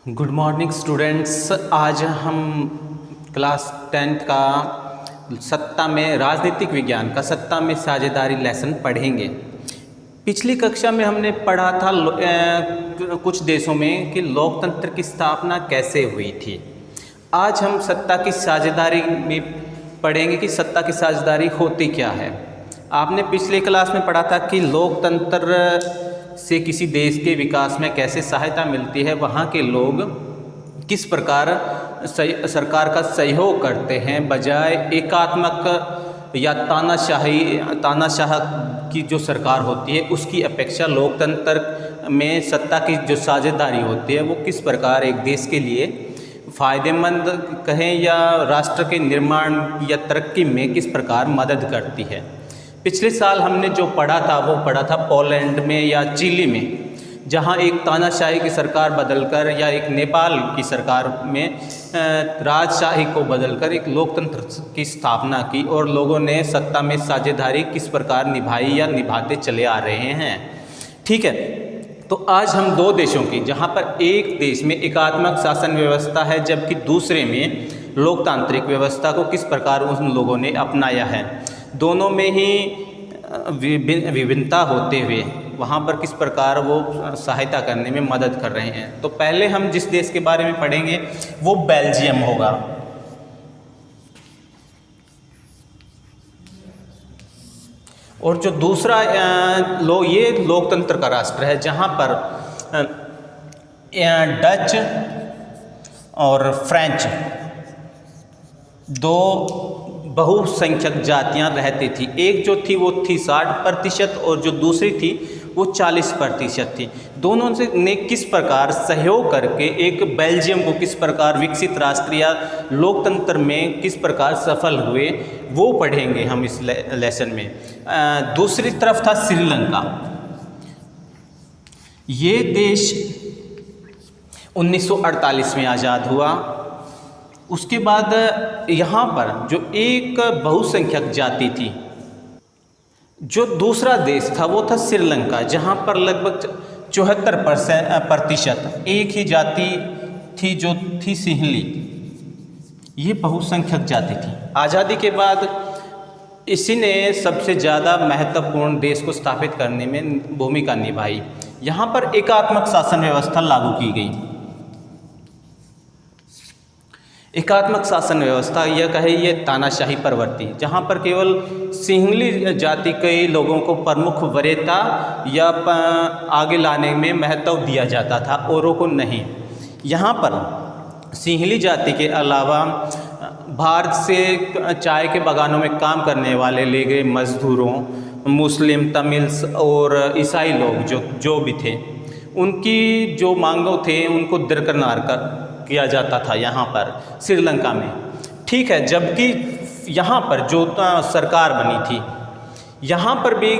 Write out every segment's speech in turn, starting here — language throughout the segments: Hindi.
Good morning students. आज हम क्लास 10th का सत्ता में राजनीतिक विज्ञान का सत्ता में साझेदारी लेसन पढ़ेंगे। पिछली कक्षा में हमने पढ़ा था कुछ देशों में कि लोकतंत्र की स्थापना कैसे हुई थी। आज हम सत्ता की साझेदारी में पढ़ेंगे कि सत्ता की साझेदारी होती क्या है। आपने पिछले क्लास में पढ़ा था कि लोकतंत्र से किसी देश के विकास में कैसे सहायता मिलती है, वहाँ के लोग किस प्रकार सरकार का सहयोग करते हैं, बजाय एकात्मक या तानाशाह की जो सरकार होती है उसकी अपेक्षा लोकतंत्र में सत्ता की जो साझेदारी होती है वो किस प्रकार एक देश के लिए फ़ायदेमंद कहें या राष्ट्र के निर्माण या तरक्की में किस प्रकार मदद करती है। पिछले साल हमने जो पढ़ा था वो पढ़ा था पोलैंड में या चिली में, जहां एक तानाशाही की सरकार बदलकर या एक नेपाल की सरकार में राजशाही को बदलकर एक लोकतंत्र की स्थापना की और लोगों ने सत्ता में साझेदारी किस प्रकार निभाई या निभाते चले आ रहे हैं। ठीक है, तो आज हम दो देशों की, जहां पर एक देश में एकात्मक शासन व्यवस्था है जबकि दूसरे में लोकतांत्रिक व्यवस्था को किस प्रकार उन लोगों ने अपनाया है, दोनों में ही विभिन्नता होते हुए वहाँ पर किस प्रकार वो सहायता करने में मदद कर रहे हैं। तो पहले हम जिस देश के बारे में पढ़ेंगे वो बेल्जियम होगा। और जो दूसरा ये लोकतंत्र का राष्ट्र है जहाँ पर डच और फ्रेंच दो बहुसंख्यक जातियां रहती थी। एक जो थी वो थी 60% और जो दूसरी थी वो 40% थी। दोनों ने किस प्रकार सहयोग करके एक बेल्जियम को किस प्रकार विकसित राष्ट्र या लोकतंत्र में किस प्रकार सफल हुए वो पढ़ेंगे हम इस लेसन में। दूसरी तरफ था श्रीलंका। ये देश 1948 में आज़ाद हुआ। उसके बाद यहाँ पर जो एक बहुसंख्यक जाति थी, जो दूसरा देश था वो था श्रीलंका, जहाँ पर लगभग 74% एक ही जाति थी जो थी सिंहली। ये बहुसंख्यक जाति थी। आज़ादी के बाद इसी ने सबसे ज़्यादा महत्वपूर्ण देश को स्थापित करने में भूमिका निभाई। यहाँ पर एकात्मक शासन व्यवस्था लागू की गई। एकात्मक शासन व्यवस्था यह कहे ये तानाशाही प्रवृत्ति, जहाँ पर केवल सिंहली जाति के लोगों को प्रमुख वरीयता या आगे लाने में महत्व दिया जाता था, औरों को नहीं। यहाँ पर सिंहली जाति के अलावा भारत से चाय के बागानों में काम करने वाले ले गए मजदूरों, मुस्लिम, तमिल्स और ईसाई लोग जो भी थे, उनकी जो मांगों थे उनको दरकिनार किया जाता था यहाँ पर श्रीलंका में। ठीक है, जबकि यहाँ पर जो सरकार बनी थी, यहाँ पर भी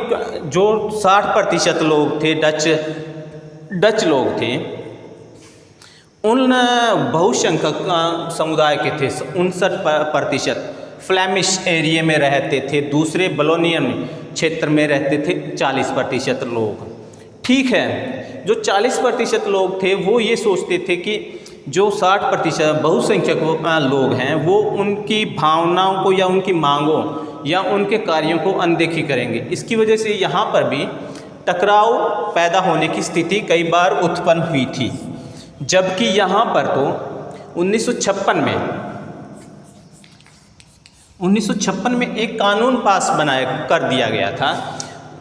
जो 60% लोग थे डच लोग थे, उन बहुसंख्यक समुदाय के थे 59% फ्लेमिश एरिया में रहते थे, दूसरे बलोनियन क्षेत्र में रहते थे 40% लोग। ठीक है, जो 40% लोग थे वो ये सोचते थे कि जो 60% बहुसंख्यक लोग हैं वो उनकी भावनाओं को या उनकी मांगों या उनके कार्यों को अनदेखी करेंगे। इसकी वजह से यहाँ पर भी टकराव पैदा होने की स्थिति कई बार उत्पन्न हुई थी। जबकि यहाँ पर तो 1956 में एक कानून कर दिया गया था।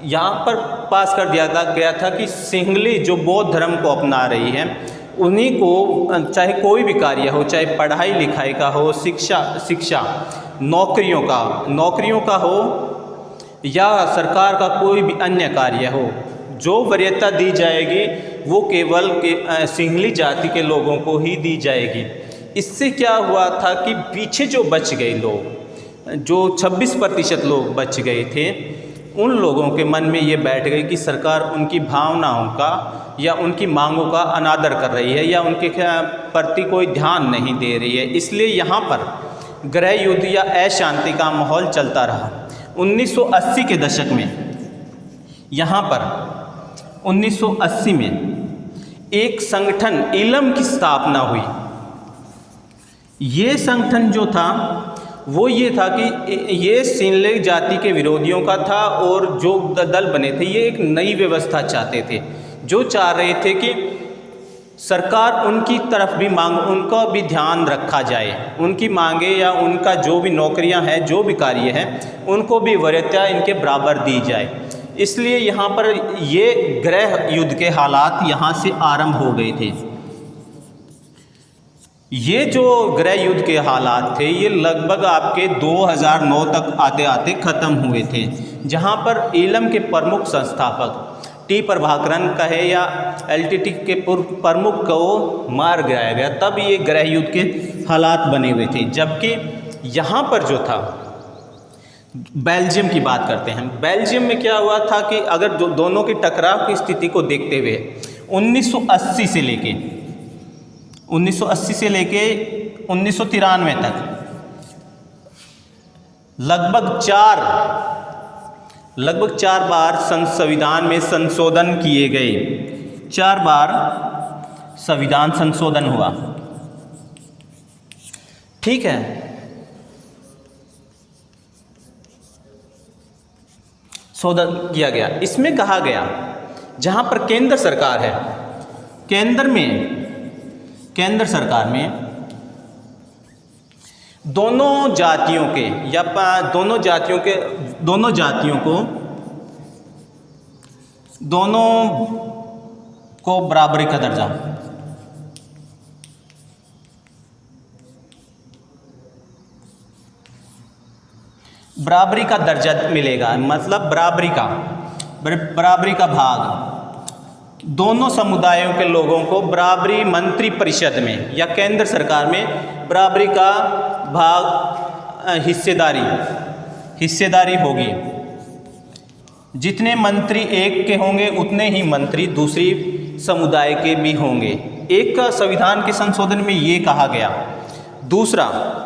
यहाँ पर पास कर दिया गया था कि सिंहली जो बौद्ध धर्म को अपना रही है उन्हीं को चाहे कोई भी कार्य हो, चाहे पढ़ाई लिखाई का हो, शिक्षा नौकरियों का हो या सरकार का कोई भी अन्य कार्य हो, जो वरीयता दी जाएगी वो केवल सिंहली जाति के लोगों को ही दी जाएगी। इससे क्या हुआ था कि पीछे जो बच गए लोग, जो 26% लोग बच गए थे, उन लोगों के मन में ये बैठ गई कि सरकार उनकी भावनाओं का या उनकी मांगों का अनादर कर रही है या उनके प्रति कोई ध्यान नहीं दे रही है। इसलिए यहाँ पर गृह युद्ध या अशांति का माहौल चलता रहा। 1980 के दशक में यहाँ पर 1980 में एक संगठन इलम की स्थापना हुई। ये संगठन जो था वो ये था कि ये सिंहले जाति के विरोधियों का था और जो दल बने थे ये एक नई व्यवस्था चाहते थे, जो चाह रहे थे कि सरकार उनकी तरफ भी उनका भी ध्यान रखा जाए, उनकी मांगे या उनका जो भी नौकरियां हैं, जो भी कार्य हैं, उनको भी वरीयता इनके बराबर दी जाए। इसलिए यहाँ पर ये गृह युद्ध के हालात यहाँ से आरंभ हो गए थे। ये जो गृह युद्ध के हालात थे ये लगभग आपके 2009 तक आते आते ख़त्म हुए थे, जहाँ पर इलम के प्रमुख संस्थापक टी प्रभाकरन कहे या एलटीटी के पूर्व प्रमुख को मार गिराया गया, तब ये गृह युद्ध के हालात बने हुए थे। जबकि यहाँ पर जो था बेल्जियम की बात करते हैं। बेल्जियम में क्या हुआ था कि अगर दोनों की टकराव की स्थिति को देखते हुए 1980 से लेके 1993 तक लगभग चार बार संविधान में संशोधन किए गए, 4 बार संविधान संशोधन हुआ। ठीक है, शोधन किया गया। इसमें कहा गया जहां पर केंद्र सरकार है, केंद्र सरकार में दोनों जातियों को बराबरी का दर्जा, मिलेगा। मतलब बराबरी का भाग दोनों समुदायों के लोगों को बराबरी मंत्री परिषद में या केंद्र सरकार में बराबरी का भाग हिस्सेदारी होगी। जितने मंत्री एक के होंगे उतने ही मंत्री दूसरी समुदाय के भी होंगे। एक का संविधान के संशोधन में ये कहा गया। दूसरा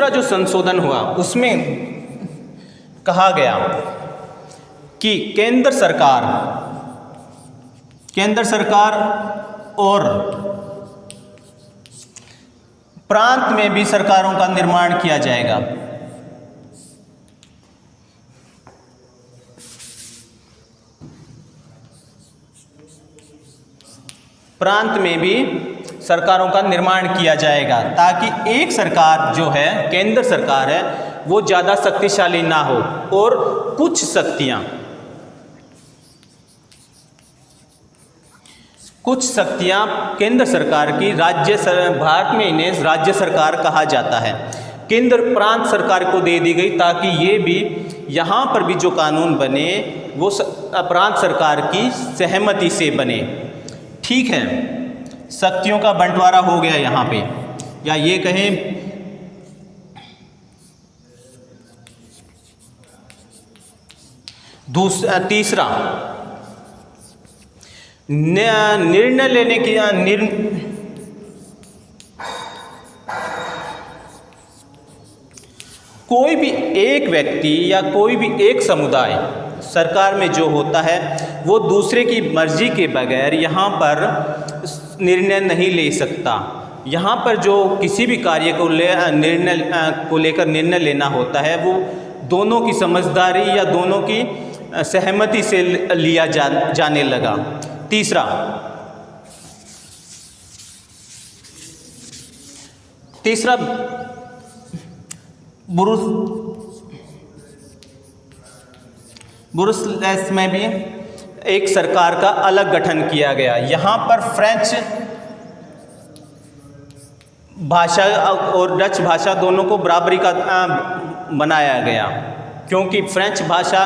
जो संशोधन हुआ उसमें कहा गया कि केंद्र सरकार और प्रांत में भी सरकारों का निर्माण किया जाएगा। प्रांत में भी सरकारों का निर्माण किया जाएगा ताकि एक सरकार जो है, केंद्र सरकार है, वो ज़्यादा शक्तिशाली ना हो और कुछ शक्तियां केंद्र सरकार की भारत में इन्हें राज्य सरकार कहा जाता है, केंद्र प्रांत सरकार को दे दी गई ताकि ये भी यहाँ पर भी जो कानून बने वो प्रांत सरकार की सहमति से बने। ठीक है, शक्तियों का बंटवारा हो गया यहाँ पे, या ये कहें तीसरा निर्णय लेने की कोई भी एक व्यक्ति या कोई भी एक समुदाय सरकार में जो होता है वो दूसरे की मर्जी के बगैर यहाँ पर निर्णय नहीं ले सकता। यहाँ पर जो किसी भी कार्य को लेकर निर्णय लेना होता है वो दोनों की समझदारी या दोनों की सहमति से लिया जाने लगा। तीसरा ब्रुसेल्स में भी एक सरकार का अलग गठन किया गया। यहाँ पर फ्रेंच भाषा और डच भाषा दोनों को बराबरी का बनाया गया, क्योंकि फ्रेंच भाषा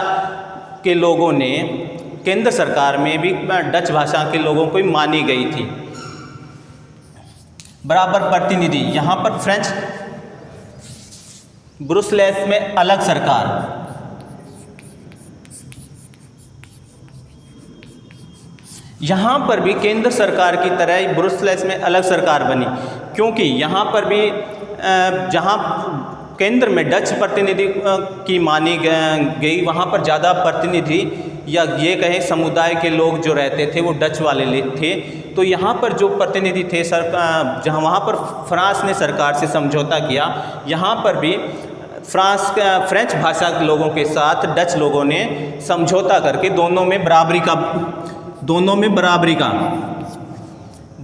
के लोगों ने केंद्र सरकार में भी डच भाषा के लोगों को मानी गई थी बराबर प्रतिनिधि। यहाँ पर फ्रेंच ब्रुसेल्स में अलग सरकार, यहाँ पर भी केंद्र सरकार की तरह ब्रुसेल्स में अलग सरकार बनी, क्योंकि यहाँ पर भी जहाँ केंद्र में डच प्रतिनिधि की मानी गई, वहाँ पर ज़्यादा प्रतिनिधि या ये कहें समुदाय के लोग जो रहते थे वो डच वाले थे। तो यहाँ पर जो प्रतिनिधि थे जहाँ वहाँ पर फ्रांस ने सरकार से समझौता किया, यहाँ पर भी फ्रेंच भाषा के लोगों के साथ डच लोगों ने समझौता करके दोनों में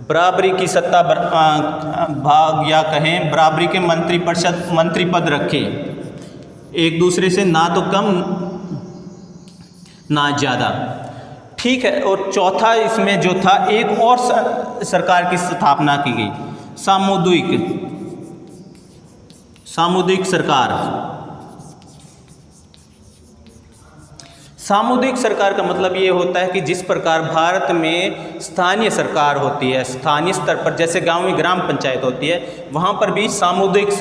बराबरी की सत्ता भाग या कहें बराबरी के मंत्री पद रखे, एक दूसरे से ना तो कम ना ज़्यादा। ठीक है। और चौथा इसमें जो था, एक और सरकार की स्थापना की गई, सामुदायिक सरकार। सामुदायिक सरकार का मतलब ये होता है कि जिस प्रकार भारत में स्थानीय सरकार होती है, स्थानीय स्तर पर जैसे गांव में ग्राम पंचायत होती है, वहाँ पर भी सामुदायिक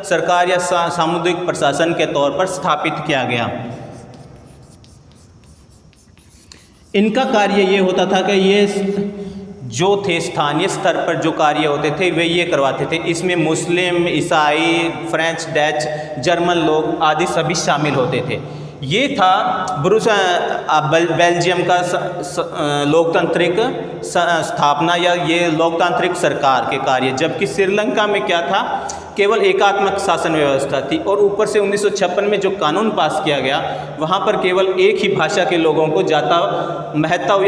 सरकार या सामुदायिक प्रशासन के तौर पर स्थापित किया गया। इनका कार्य ये होता था कि ये जो थे स्थानीय स्तर पर जो कार्य होते थे वे ये करवाते थे। इसमें मुस्लिम, ईसाई, फ्रेंच, डच, जर्मन लोग आदि सभी शामिल होते थे। ये था बेल्जियम का लोकतांत्रिक स्थापना या ये लोकतांत्रिक सरकार के कार्य, जबकि श्रीलंका में क्या था, केवल एकात्मक शासन व्यवस्था थी। और ऊपर से 1956 में जो कानून पास किया गया, वहाँ पर केवल एक ही भाषा के लोगों को ज़्यादा महत्व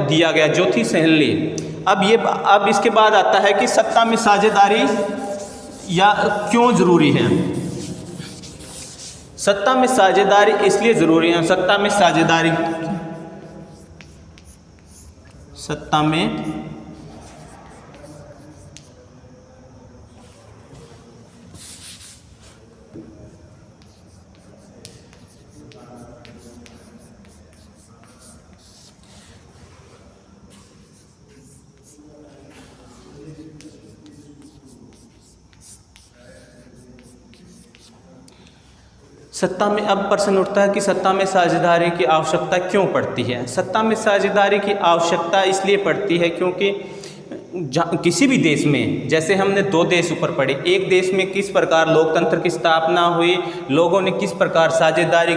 दिया गया, जो थी सहेली। अब इसके बाद आता है कि सत्ता में साझेदारी या क्यों ज़रूरी है। सत्ता में साझेदारी इसलिए ज़रूरी है, सत्ता में अब प्रश्न उठता है कि सत्ता में साझेदारी की आवश्यकता क्यों पड़ती है। सत्ता में साझेदारी की आवश्यकता इसलिए पड़ती है क्योंकि किसी भी देश में, जैसे हमने दो देश ऊपर पढ़े, एक देश में किस प्रकार लोकतंत्र की स्थापना हुई, लोगों ने किस प्रकार साझेदारी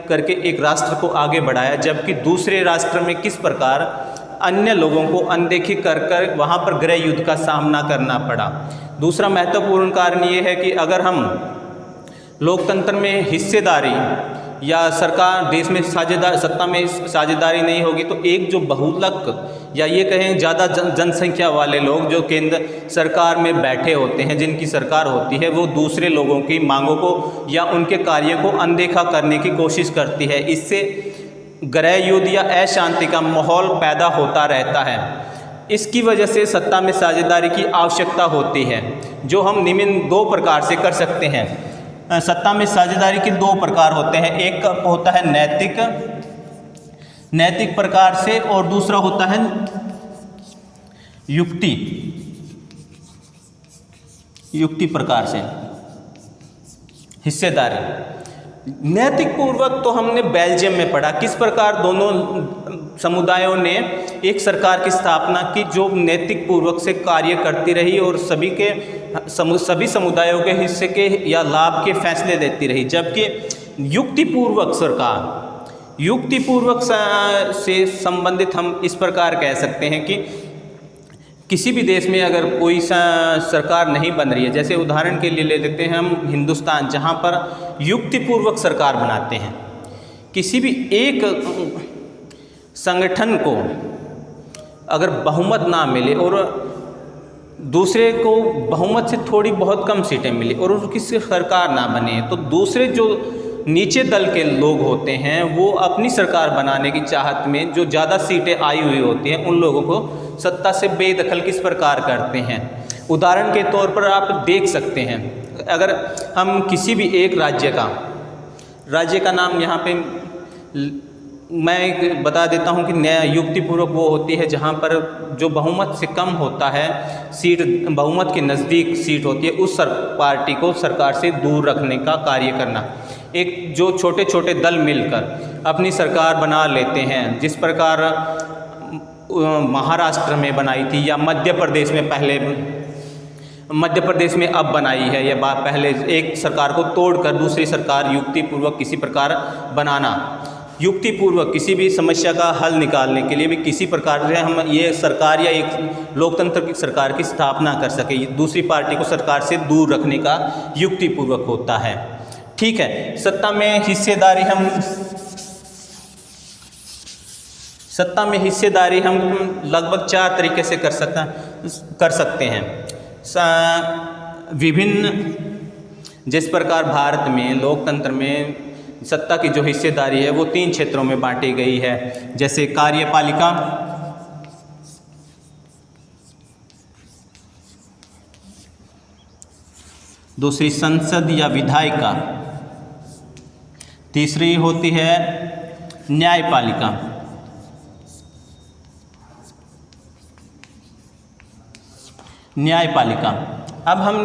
करके एक राष्ट्र को आगे बढ़ाया, जबकि दूसरे राष्ट्र में किस प्रकार अन्य लोगों को अनदेखी कर वहाँ पर गृह युद्ध का सामना करना पड़ा। दूसरा महत्वपूर्ण कारण ये है कि अगर हम लोकतंत्र में हिस्सेदारी या सरकार देश में सत्ता में साझेदारी नहीं होगी तो एक जो बहुलक या ये कहें ज़्यादा जनसंख्या वाले लोग जो केंद्र सरकार में बैठे होते हैं, जिनकी सरकार होती है, वो दूसरे लोगों की मांगों को या उनके कार्यों को अनदेखा करने की कोशिश करती है। इससे गृह युद्ध या अशांति का माहौल पैदा होता रहता है। इसकी वजह से सत्ता में साझेदारी की आवश्यकता होती है, जो हम निम्न दो प्रकार से कर सकते हैं। सत्ता में साझेदारी के दो प्रकार होते हैं, एक होता है नैतिक प्रकार से और दूसरा होता है युक्ति प्रकार से हिस्सेदारी। नैतिक पूर्वक तो हमने बेल्जियम में पढ़ा, किस प्रकार दोनों समुदायों ने एक सरकार की स्थापना की जो नैतिक पूर्वक से कार्य करती रही और सभी समुदायों के हिस्से के या लाभ के फैसले देती रही। जबकि युक्तिपूर्वक से संबंधित हम इस प्रकार कह सकते हैं कि किसी भी देश में अगर कोई सरकार नहीं बन रही है, जैसे उदाहरण के लिए ले लेते हैं हम हिंदुस्तान, जहाँ पर युक्तिपूर्वक सरकार बनाते हैं। किसी भी एक संगठन को अगर बहुमत ना मिले और दूसरे को बहुमत से थोड़ी बहुत कम सीटें मिली और उसकी सरकार ना बने, तो दूसरे जो नीचे दल के लोग होते हैं वो अपनी सरकार बनाने की चाहत में जो ज़्यादा सीटें आई हुई होती हैं उन लोगों को सत्ता से बेदखल किस प्रकार करते हैं। उदाहरण के तौर पर आप देख सकते हैं, अगर हम किसी भी एक राज्य का नाम यहाँ पे मैं बता देता हूँ कि युक्तिपूर्वक वो होती है जहाँ पर जो बहुमत से कम होता है सीट, बहुमत के नज़दीक सीट होती है, उस पार्टी को सरकार से दूर रखने का कार्य करना। एक जो छोटे छोटे दल मिलकर अपनी सरकार बना लेते हैं, जिस प्रकार महाराष्ट्र में बनाई थी या मध्य प्रदेश में पहले मध्य प्रदेश में अब बनाई है, या पहले एक सरकार को तोड़कर दूसरी सरकार युक्तिपूर्वक किसी प्रकार बनाना, युक्तिपूर्वक किसी भी समस्या का हल निकालने के लिए भी किसी प्रकार से हम ये सरकार या एक लोकतंत्र की सरकार की स्थापना कर सके, दूसरी पार्टी को सरकार से दूर रखने का युक्तिपूर्वक होता है। ठीक है, सत्ता में हिस्सेदारी हम लगभग 4 तरीके से कर सकते हैं। विभिन्न, जिस प्रकार भारत में लोकतंत्र में सत्ता की जो हिस्सेदारी है वो 3 क्षेत्रों में बांटी गई है, जैसे कार्यपालिका, दूसरी संसद या विधायिका, तीसरी होती है न्यायपालिका। न्यायपालिका। अब हम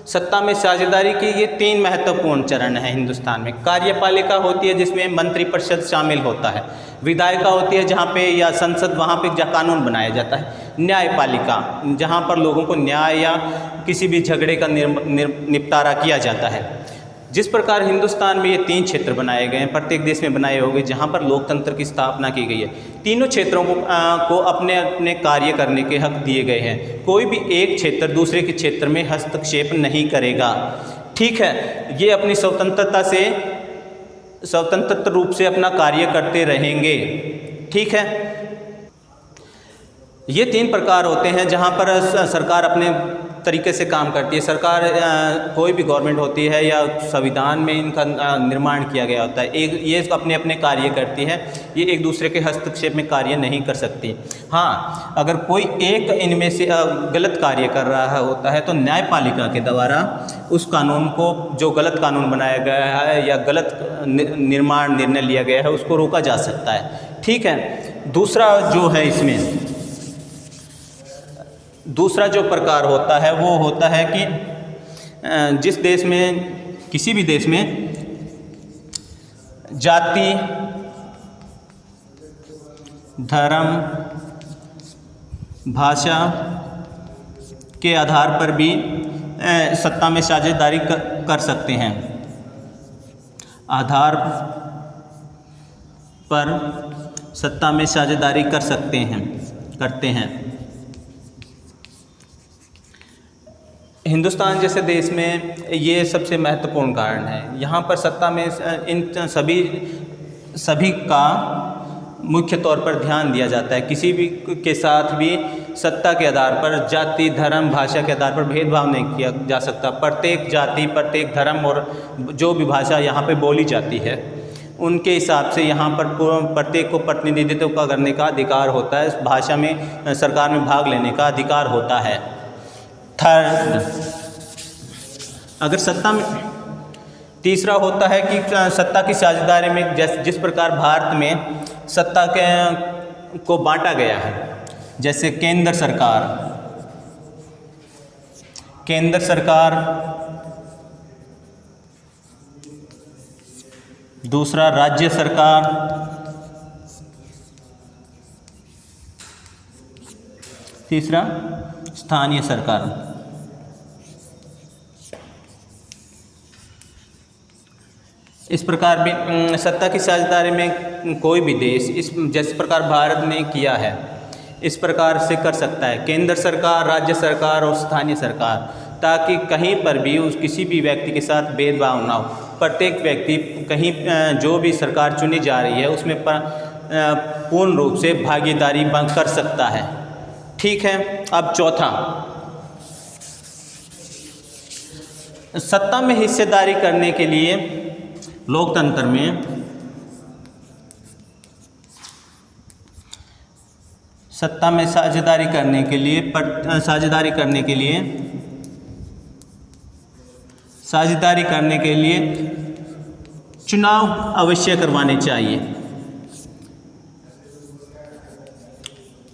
सत्ता में साझेदारी की ये 3 महत्वपूर्ण चरण हैं हिंदुस्तान में। कार्यपालिका होती है जिसमें मंत्रिपरिषद शामिल होता है, विधायिका होती है जहाँ पे, या संसद वहाँ पे जहाँ कानून बनाया जाता है, न्यायपालिका जहाँ पर लोगों को न्याय या किसी भी झगड़े का निपटारा किया जाता है। जिस प्रकार हिंदुस्तान में ये 3 क्षेत्र बनाए गए हैं, प्रत्येक देश में बनाए होंगे जहाँ पर लोकतंत्र की स्थापना की गई है, तीनों क्षेत्रों को अपने अपने कार्य करने के हक दिए गए हैं। कोई भी एक क्षेत्र दूसरे के क्षेत्र में हस्तक्षेप नहीं करेगा। ठीक है, ये अपनी स्वतंत्र रूप से अपना कार्य करते रहेंगे। ठीक है, ये 3 प्रकार होते हैं जहाँ पर सरकार अपने तरीके से काम करती है। सरकार कोई भी गवर्नमेंट होती है या संविधान में इनका निर्माण किया गया होता है, ये अपने अपने कार्य करती है, ये एक दूसरे के हस्तक्षेप में कार्य नहीं कर सकती। हाँ, अगर कोई एक इनमें से गलत कार्य कर रहा होता है तो न्यायपालिका के द्वारा उस कानून को, जो गलत कानून बनाया गया है या गलत निर्णय लिया गया है, उसको रोका जा सकता है। ठीक है, दूसरा जो प्रकार होता है वो होता है कि जिस देश में, किसी भी देश में जाति, धर्म, भाषा के आधार पर भी सत्ता में साझेदारी कर सकते हैं। आधार पर सत्ता में साझेदारी करते हैं। हिंदुस्तान जैसे देश में ये सबसे महत्वपूर्ण कारण है। यहाँ पर सत्ता में इन सभी का मुख्य तौर पर ध्यान दिया जाता है। किसी भी के साथ भी सत्ता के आधार पर जाति, धर्म, भाषा के आधार पर भेदभाव नहीं किया जा सकता। प्रत्येक जाति, प्रत्येक धर्म और जो भी भाषा यहाँ पे बोली जाती है, उनके हिसाब से यहाँ पर प्रत्येक को प्रतिनिधित्व करने का अधिकार होता है। इस भाषा में सरकार में भाग लेने का अधिकार होता है। थर्ड, अगर सत्ता में, तीसरा होता है कि सत्ता की साझेदारी में जिस प्रकार भारत में सत्ता को बांटा गया है, जैसे केंद्र सरकार, दूसरा राज्य सरकार, तीसरा स्थानीय सरकार। इस प्रकार भी सत्ता की साझेदारी में कोई भी देश जिस प्रकार भारत ने किया है, इस प्रकार से कर सकता है। केंद्र सरकार, राज्य सरकार और स्थानीय सरकार, ताकि कहीं पर भी किसी भी व्यक्ति के साथ भेदभाव ना हो। प्रत्येक व्यक्ति कहीं जो भी सरकार चुनी जा रही है उसमें पूर्ण रूप से भागीदारी कर सकता है। ठीक है, अब चौथा, सत्ता में हिस्सेदारी करने के लिए लोकतंत्र में सत्ता में साझेदारी करने के लिए चुनाव अवश्य करवाने चाहिए।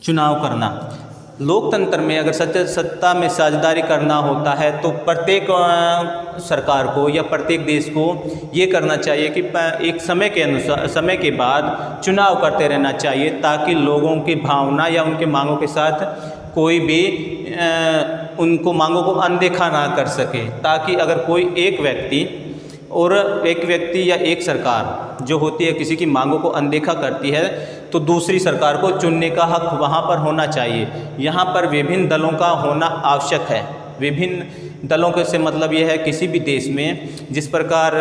चुनाव करना, लोकतंत्र में अगर सत्ता में साझेदारी करना होता है तो प्रत्येक सरकार को या प्रत्येक देश को ये करना चाहिए कि एक समय के बाद चुनाव करते रहना चाहिए, ताकि लोगों की भावना या उनके मांगों के साथ कोई भी उनको मांगों को अनदेखा ना कर सके, ताकि अगर कोई एक व्यक्ति या एक सरकार जो होती है किसी की मांगों को अनदेखा करती है तो दूसरी सरकार को चुनने का हक वहाँ पर होना चाहिए। यहाँ पर विभिन्न दलों का होना आवश्यक है। विभिन्न दलों के से मतलब यह है किसी भी देश में, जिस प्रकार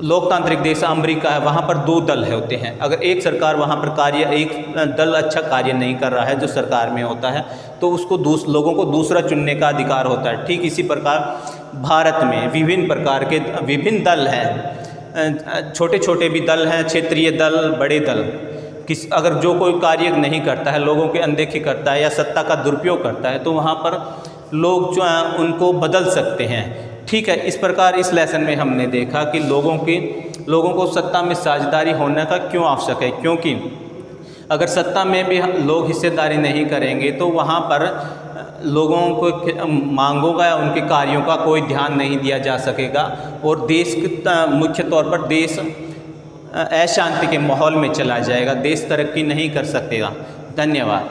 लोकतांत्रिक देश अमेरिका है, वहाँ पर 2 दल होते हैं। अगर एक सरकार वहाँ पर एक दल अच्छा कार्य नहीं कर रहा है जो सरकार में होता है, तो उसको लोगों को दूसरा चुनने का अधिकार होता है। ठीक इसी प्रकार भारत में विभिन्न प्रकार के विभिन्न दल हैं, छोटे छोटे भी दल हैं, क्षेत्रीय दल, बड़े दल। अगर जो कोई कार्य नहीं करता है, लोगों की अनदेखी करता है या सत्ता का दुरुपयोग करता है, तो वहाँ पर लोग जो हैं उनको बदल सकते हैं। ठीक है, इस प्रकार इस लेसन में हमने देखा कि लोगों को सत्ता में साझेदारी होने का क्यों आवश्यक है, क्योंकि अगर सत्ता में भी लोग हिस्सेदारी नहीं करेंगे तो वहाँ पर लोगों को मांगों का या उनके कार्यों का कोई ध्यान नहीं दिया जा सकेगा और देश मुख्य तौर पर देश अशांति के माहौल में चला जाएगा, देश तरक्की नहीं कर सकेगा। धन्यवाद।